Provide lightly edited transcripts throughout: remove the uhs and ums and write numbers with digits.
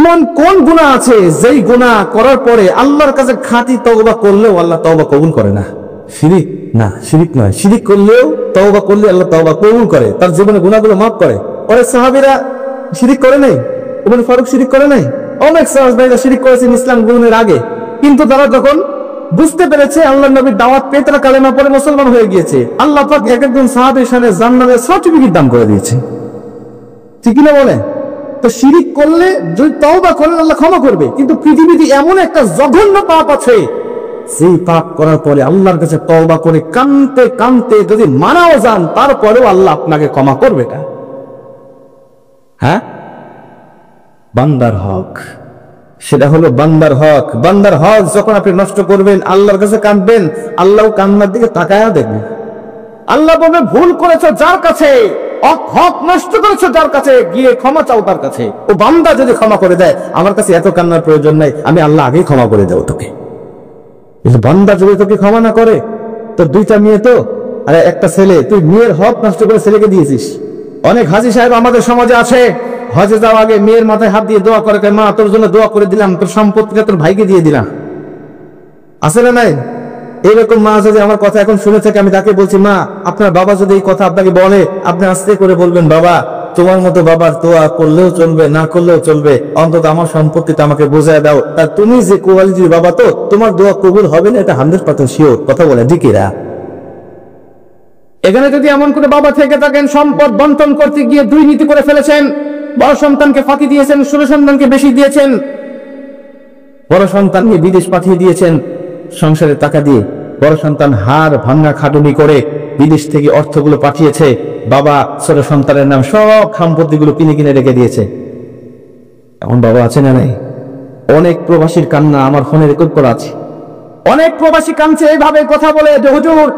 এমন কোন গুনাহ আছে যেই গুনাহ করার পরে আল্লাহর কাছে খাঁটি তওবা করলেও আল্লাহ তওবা কবুল করে না? শিরিক? না, শিরিক নয়। শিরিক করলেও তওবা করলে আল্লাহ তওবা কবুল করে, তার জীবনে গুনাহগুলো মাফ করে। পরে সাহাবীরা শিরিক করে নাই? ওমর ফারুক শিরিক করে নাই? অনেক সাহাবারা শিরিক করেছেন ইসলাম গ্রহণের আগে, কিন্তু তারা যখন বুঝতে পেরেছে আল্লাহর নবীর দাওয়াত পেয়ে তারা কালেমা পড়ে মুসলমান হয়ে গিয়েছে। আল্লাহ পাক এক একজন সাহাবীর সামনে জান্নাতের সার্টিফিকেট দান করে দিয়েছে। ঠিক না বলে? তো শিরিক করলে যদি তওবা করেন আল্লাহ ক্ষমা করবে, কিন্তু পৃথিবীতে এমন একটা জঘন্য পাপ আছে সেই পাপ করার পরে আল্লাহর কাছে তওবা করে কাঁদতে কাঁদতে যদি মারাও যান তারপরেও আল্লাহ আপনাকে ক্ষমা করবে না। হ্যাঁ, বান্দার হক, সেটা হলো বান্দার হক। বান্দার হক যখন আপনি নষ্ট করবেন, আল্লাহর কাছে কাঁদবেন, আল্লাহ কান্নার দিকে তাকায়া দেখবেন। আল্লাহ বলবে ভুল করেছো যার কাছে, হক নষ্ট করেছো যার কাছে, গিয়ে ক্ষমা চাও তার কাছে। ও বান্দা যদি ক্ষমা করে দেয়, আমার কাছে এত কান্নার প্রয়োজন নাই, আমি আল্লাহ আগেই ক্ষমা করে দেবো তোকে। বান্দা যদি তোকে ক্ষমা না করে, তোর দুইটা মেয়ে তো আর একটা ছেলে, তুই মেয়ের হক নষ্ট করে ছেলেকে দিয়েছিস। অনেক হাজী সাহেব আমাদের সমাজে আছে, হজে যাওয়ার আগে মেয়ের মাথায় হাত দিয়ে দোয়া করে, মা তোর জন্য দোয়া করে দিলাম, তোর সম্পত্তিটা তোর ভাইকে দিয়ে দিলাম। আছে না নাই? এইরকম মা যদি আমার কথা এখন শুনে থাকে, আমি তাকে বলছি, মা আপনার বাবা যদি এই কথা আপনাকে বলে, আপনি আস্তে করে বলবেন, বাবা তোমার মতো বাবার দোয়া করলেও চলবে, না করলেও চলবে, অন্তত আমার সম্পত্তিটা আমাকে বোঝায় দাও। তা তুমি যে কোয়ালিটির বাবা, তো তোমার দোয়া কবুল হবে না, এটা 100% শিওর। কথা বলে দিকেরা। এখানে যদি এমন করে বাবা থেকে থাকেন, সম্পদ বন্টন করতে গিয়ে দুর্নীতি করে ফেলেছেন, বড় সন্তানকে ফাঁকি দিয়েছেন, ছোট সন্তানকে বেশি দিয়েছেন, বড় সন্তানকে বিদেশ পাঠিয়ে দিয়েছেন সংসারের টাকা দিয়ে, বড় সন্তান হাড় ভাঙা খাটুনি করে বিদেশ থেকে অর্থগুলো পাঠিয়েছে, বাবা ছোট সন্তানের নাম সব সম্পত্তিগুলো কিনে কিনে রেখে দিয়েছে। এমন বাবা আছে না নাই? অনেক প্রবাসীর কান্না আমার ফোনে রেকর্ড করা আছে। অনেক প্রবাসী কাঁদছে এইভাবে কথা বলে যে হুজুর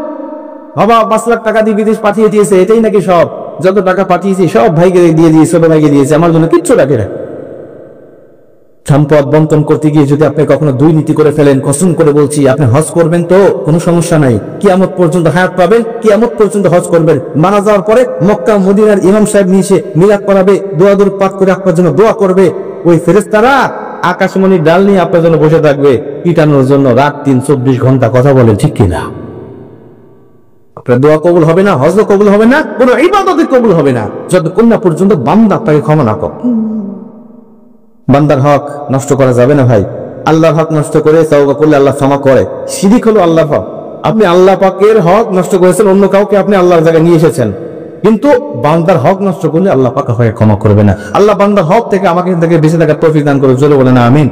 বাবা 5 লাখ টাকা দিয়ে বিদেশ পাঠিয়ে দিয়েছে, এটাই নাকি সব, যত টাকা পাঠিয়েছি সব ভাইকে দিয়ে দিয়েছে, ছোট ভাইকে দিয়েছে, আমার জন্য কিচ্ছু রাখে না। সম্পদ বন্টন করতে গিয়ে যদি আপনি কখনো দুর্নীতি করে ফেলেন, কসম করে বলছি আপনি হজ করবেন তো কোনো সমস্যা নাই, কিয়ামত পর্যন্ত হায়াত পাবেন, কিয়ামত পর্যন্ত হজ করবেন। মারা যাওয়ার পরে মক্কা মদিনার ইমাম সাহেব নিয়ে এসে মিলাদ করাবে, দোয়া দরুদ পাঠ করে আপনার জন্য দোয়া করবে। ওই ফেরেশতারা আকাশমণির ডাল নিয়ে আপনার জন্য বসে থাকবে পিটানোর জন্য, রাত 3-24 ঘন্টা। কথা বলেন ঠিক কিনা? আপনার দোয়া কবুল হবে না, হজও কবুল হবে না, কোনো ইবাদতই কবুল হবে না যতক্ষণ না পর্যন্ত বান্দা আপনাকে ক্ষমা না করে। বান্দার হক নষ্ট করা যাবে না ভাই। আল্লাহর হক নষ্ট করে তওবা করলে আল্লাহ ক্ষমা করে। শিরিক হলো আল্লাহর হক। আপনি আল্লাহ পাকের হক নষ্ট করেছেন, অন্য কাউকে আপনি আল্লাহর জায়গায় নিয়ে এসেছেন, কিন্তু বান্দার হক নষ্ট করলে আল্লাহ পাক ক্ষমা করবে না। আল্লাহ বান্দার হক থেকে আমাকে বেঁচে থাকার তৌফিক দান করে, জোরে বলেন আমিন।